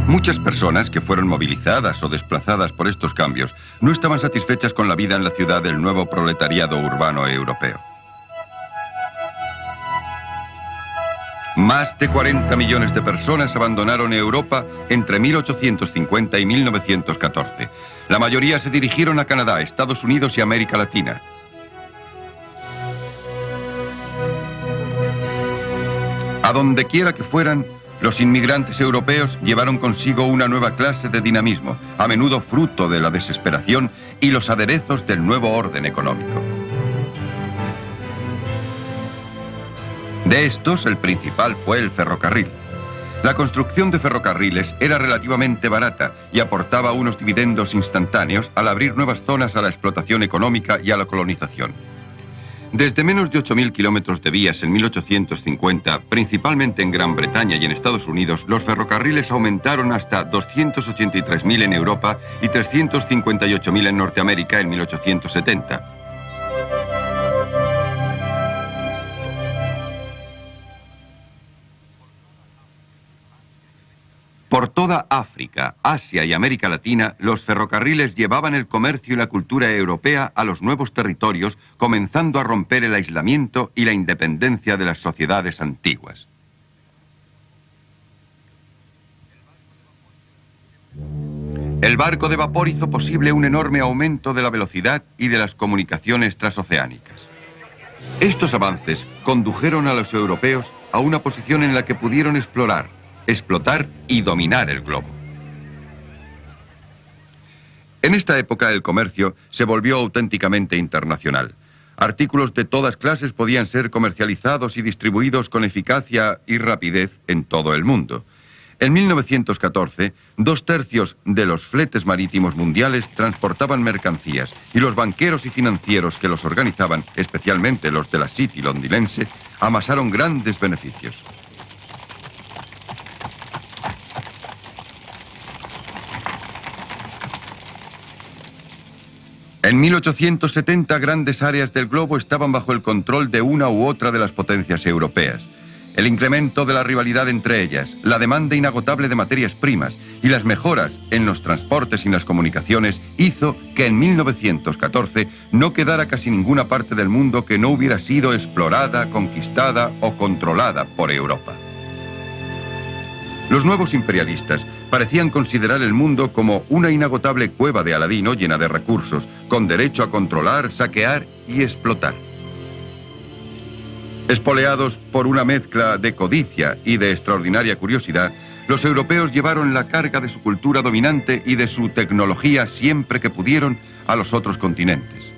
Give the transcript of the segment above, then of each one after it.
Muchas personas que fueron movilizadas o desplazadas por estos cambios no estaban satisfechas con la vida en la ciudad del nuevo proletariado urbano europeo. Más de 40 millones de personas abandonaron Europa entre 1850 y 1914. La mayoría se dirigieron a Canadá, Estados Unidos y América Latina. A donde quiera que fueran, los inmigrantes europeos llevaron consigo una nueva clase de dinamismo, a menudo fruto de la desesperación y los aderezos del nuevo orden económico. De estos, el principal fue el ferrocarril. La construcción de ferrocarriles era relativamente barata y aportaba unos dividendos instantáneos al abrir nuevas zonas a la explotación económica y a la colonización. Desde menos de 8.000 kilómetros de vías en 1850, principalmente en Gran Bretaña y en Estados Unidos, los ferrocarriles aumentaron hasta 283.000 en Europa y 358.000 en Norteamérica en 1870. Por toda África, Asia y América Latina, los ferrocarriles llevaban el comercio y la cultura europea a los nuevos territorios, comenzando a romper el aislamiento y la independencia de las sociedades antiguas. El barco de vapor hizo posible un enorme aumento de la velocidad y de las comunicaciones transoceánicas. Estos avances condujeron a los europeos a una posición en la que pudieron explorar, explotar y dominar el globo. En esta época el comercio se volvió auténticamente internacional. Artículos de todas clases podían ser comercializados y distribuidos con eficacia y rapidez en todo el mundo. En 1914, 2/3 de los fletes marítimos mundiales transportaban mercancías y los banqueros y financieros que los organizaban, especialmente los de la City londinense, amasaron grandes beneficios. En 1870, grandes áreas del globo estaban bajo el control de una u otra de las potencias europeas. El incremento de la rivalidad entre ellas, la demanda inagotable de materias primas y las mejoras en los transportes y las comunicaciones hizo que en 1914 no quedara casi ninguna parte del mundo que no hubiera sido explorada, conquistada o controlada por Europa. Los nuevos imperialistas parecían considerar el mundo como una inagotable cueva de Aladino llena de recursos, con derecho a controlar, saquear y explotar. Espoleados por una mezcla de codicia y de extraordinaria curiosidad, los europeos llevaron la carga de su cultura dominante y de su tecnología siempre que pudieron a los otros continentes.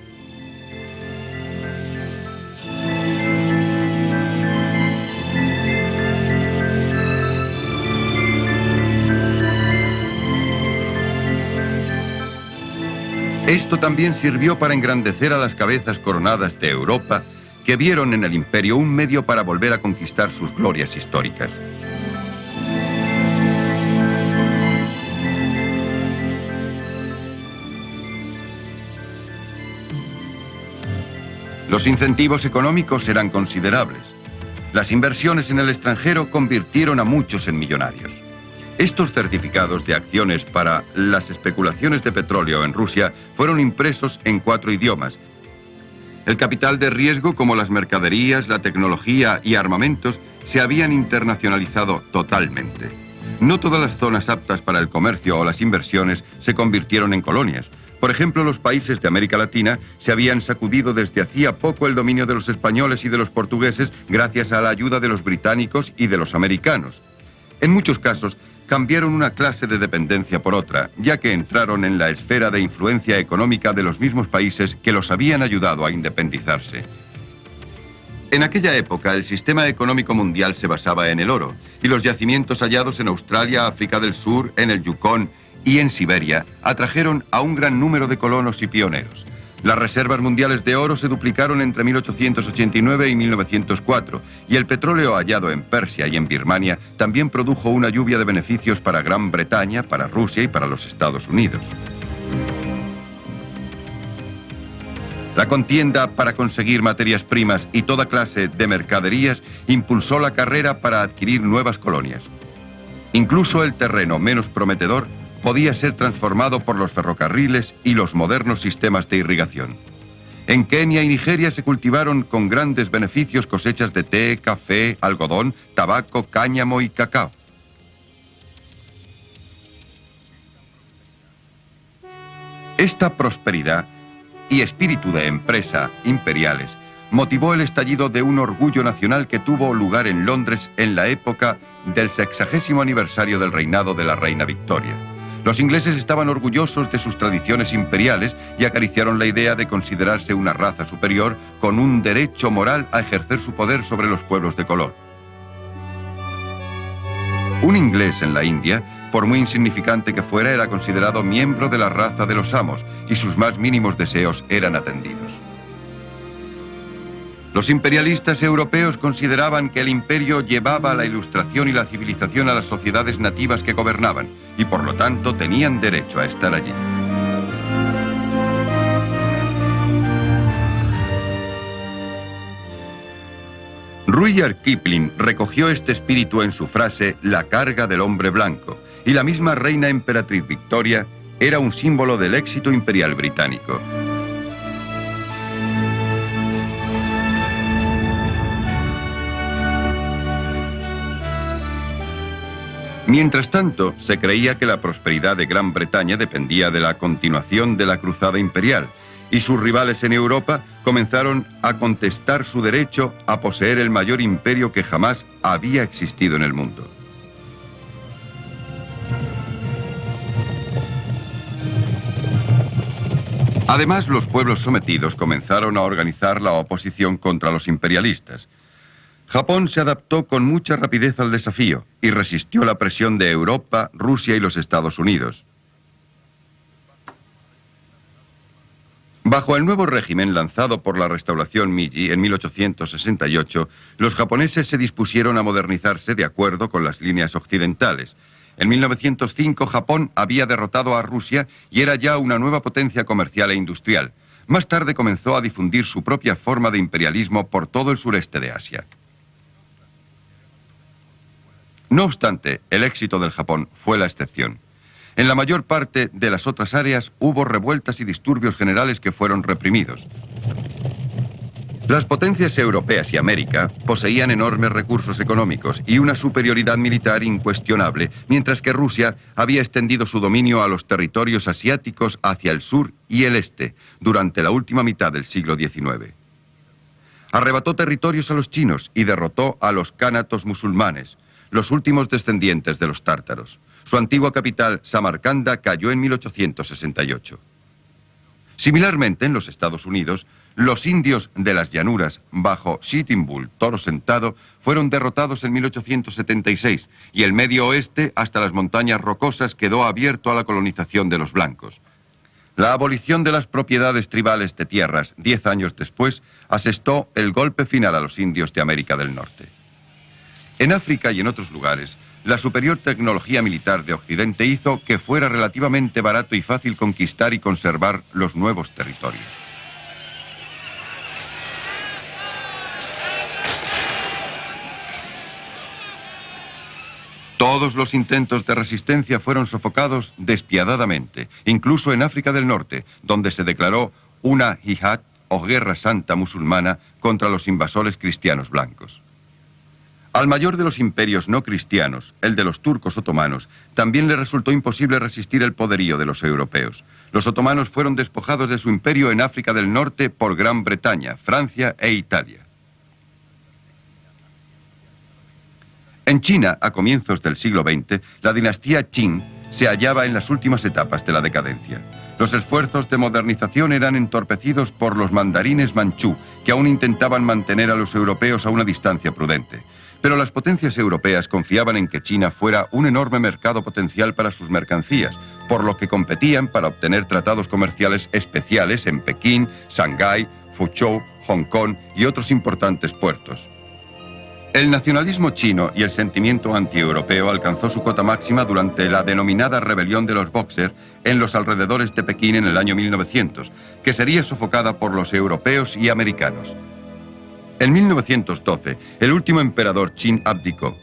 Esto también sirvió para engrandecer a las cabezas coronadas de Europa, que vieron en el imperio un medio para volver a conquistar sus glorias históricas. Los incentivos económicos eran considerables. Las inversiones en el extranjero convirtieron a muchos en millonarios. Estos certificados de acciones para las especulaciones de petróleo en Rusia fueron impresos en 4 idiomas. El capital de riesgo, como las mercaderías, la tecnología y armamentos, se habían internacionalizado totalmente. No todas las zonas aptas para el comercio o las inversiones se convirtieron en colonias. Por ejemplo, los países de América Latina se habían sacudido desde hacía poco el dominio de los españoles y de los portugueses gracias a la ayuda de los británicos y de los americanos. En muchos casos, cambiaron una clase de dependencia por otra, ya que entraron en la esfera de influencia económica de los mismos países que los habían ayudado a independizarse. En aquella época, el sistema económico mundial se basaba en el oro, y los yacimientos hallados en Australia, África del Sur, en el Yukón y en Siberia atrajeron a un gran número de colonos y pioneros. Las reservas mundiales de oro se duplicaron entre 1889 y 1904, y el petróleo hallado en Persia y en Birmania también produjo una lluvia de beneficios para Gran Bretaña, para Rusia y para los Estados Unidos. La contienda para conseguir materias primas y toda clase de mercaderías impulsó la carrera para adquirir nuevas colonias. Incluso el terreno menos prometedor podía ser transformado por los ferrocarriles y los modernos sistemas de irrigación. En Kenia y Nigeria se cultivaron con grandes beneficios cosechas de té, café, algodón, tabaco, cáñamo y cacao. Esta prosperidad y espíritu de empresa imperiales motivó el estallido de un orgullo nacional que tuvo lugar en Londres en la época del 60º aniversario del reinado de la reina Victoria. Los ingleses estaban orgullosos de sus tradiciones imperiales y acariciaron la idea de considerarse una raza superior con un derecho moral a ejercer su poder sobre los pueblos de color. Un inglés en la India, por muy insignificante que fuera, era considerado miembro de la raza de los amos y sus más mínimos deseos eran atendidos. Los imperialistas europeos consideraban que el imperio llevaba la ilustración y la civilización a las sociedades nativas que gobernaban y por lo tanto tenían derecho a estar allí. Rudyard Kipling recogió este espíritu en su frase «La carga del hombre blanco», y la misma reina emperatriz Victoria era un símbolo del éxito imperial británico. Mientras tanto, se creía que la prosperidad de Gran Bretaña dependía de la continuación de la cruzada imperial, y sus rivales en Europa comenzaron a contestar su derecho a poseer el mayor imperio que jamás había existido en el mundo. Además, los pueblos sometidos comenzaron a organizar la oposición contra los imperialistas. Japón se adaptó con mucha rapidez al desafío y resistió la presión de Europa, Rusia y los Estados Unidos. Bajo el nuevo régimen lanzado por la restauración Meiji en 1868, los japoneses se dispusieron a modernizarse de acuerdo con las líneas occidentales. En 1905, Japón había derrotado a Rusia y era ya una nueva potencia comercial e industrial. Más tarde comenzó a difundir su propia forma de imperialismo por todo el sureste de Asia. No obstante, el éxito del Japón fue la excepción. En la mayor parte de las otras áreas hubo revueltas y disturbios generales que fueron reprimidos. Las potencias europeas y América poseían enormes recursos económicos y una superioridad militar incuestionable, mientras que Rusia había extendido su dominio a los territorios asiáticos hacia el sur y el este durante la última mitad del siglo XIX. Arrebató territorios a los chinos y derrotó a los cánatos musulmanes, los últimos descendientes de los tártaros. Su antigua capital, Samarcanda, cayó en 1868. Similarmente, en los Estados Unidos, los indios de las llanuras bajo Sitting Bull, Toro Sentado, fueron derrotados en 1876 y el Medio Oeste, hasta las montañas rocosas, quedó abierto a la colonización de los blancos. La abolición de las propiedades tribales de tierras 10 años después asestó el golpe final a los indios de América del Norte. En África y en otros lugares, la superior tecnología militar de Occidente hizo que fuera relativamente barato y fácil conquistar y conservar los nuevos territorios. Todos los intentos de resistencia fueron sofocados despiadadamente, incluso en África del Norte, donde se declaró una jihad o guerra santa musulmana contra los invasores cristianos blancos. Al mayor de los imperios no cristianos, el de los turcos otomanos, también le resultó imposible resistir el poderío de los europeos. Los otomanos fueron despojados de su imperio en África del Norte por Gran Bretaña, Francia e Italia. En China, a comienzos del siglo XX, la dinastía Qing se hallaba en las últimas etapas de la decadencia. Los esfuerzos de modernización eran entorpecidos por los mandarines manchú, que aún intentaban mantener a los europeos a una distancia prudente. Pero las potencias europeas confiaban en que China fuera un enorme mercado potencial para sus mercancías, por lo que competían para obtener tratados comerciales especiales en Pekín, Shanghái, Fuzhou, Hong Kong y otros importantes puertos. El nacionalismo chino y el sentimiento antieuropeo alcanzó su cota máxima durante la denominada rebelión de los Bóxer en los alrededores de Pekín en el año 1900, que sería sofocada por los europeos y americanos. En 1912, el último emperador Qin abdicó.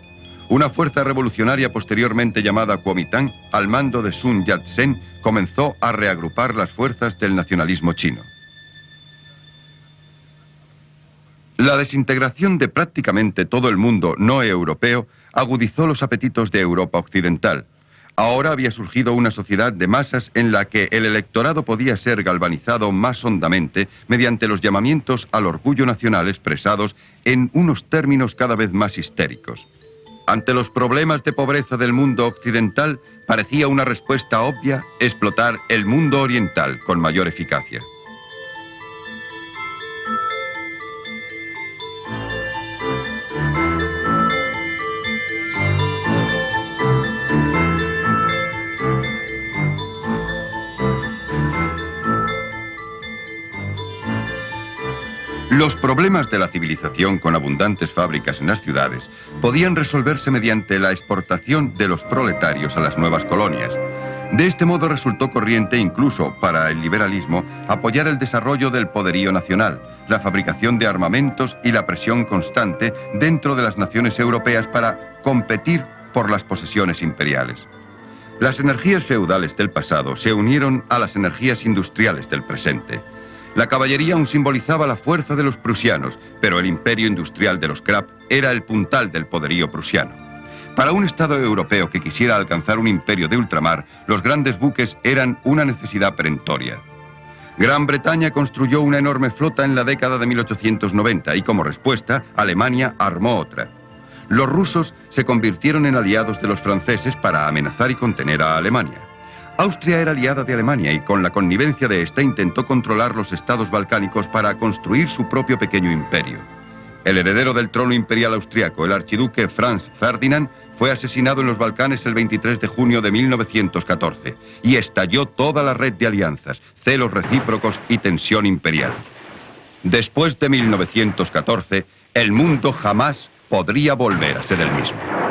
Una fuerza revolucionaria posteriormente llamada Kuomintang, al mando de Sun Yat-sen, comenzó a reagrupar las fuerzas del nacionalismo chino. La desintegración de prácticamente todo el mundo no europeo agudizó los apetitos de Europa occidental. Ahora había surgido una sociedad de masas en la que el electorado podía ser galvanizado más hondamente mediante los llamamientos al orgullo nacional expresados en unos términos cada vez más histéricos. Ante los problemas de pobreza del mundo occidental, parecía una respuesta obvia explotar el mundo oriental con mayor eficacia. Los problemas de la civilización con abundantes fábricas en las ciudades podían resolverse mediante la exportación de los proletarios a las nuevas colonias. De este modo resultó corriente incluso para el liberalismo apoyar el desarrollo del poderío nacional, la fabricación de armamentos y la presión constante dentro de las naciones europeas para competir por las posesiones imperiales. Las energías feudales del pasado se unieron a las energías industriales del presente. La caballería aún simbolizaba la fuerza de los prusianos, pero el imperio industrial de los Krapp era el puntal del poderío prusiano. Para un Estado europeo que quisiera alcanzar un imperio de ultramar, los grandes buques eran una necesidad perentoria. Gran Bretaña construyó una enorme flota en la década de 1890 y como respuesta, Alemania armó otra. Los rusos se convirtieron en aliados de los franceses para amenazar y contener a Alemania. Austria era aliada de Alemania y con la connivencia de esta intentó controlar los estados balcánicos para construir su propio pequeño imperio. El heredero del trono imperial austriaco, el archiduque Franz Ferdinand, fue asesinado en los Balcanes el 23 de junio de 1914 y estalló toda la red de alianzas, celos recíprocos y tensión imperial. Después de 1914, el mundo jamás podría volver a ser el mismo.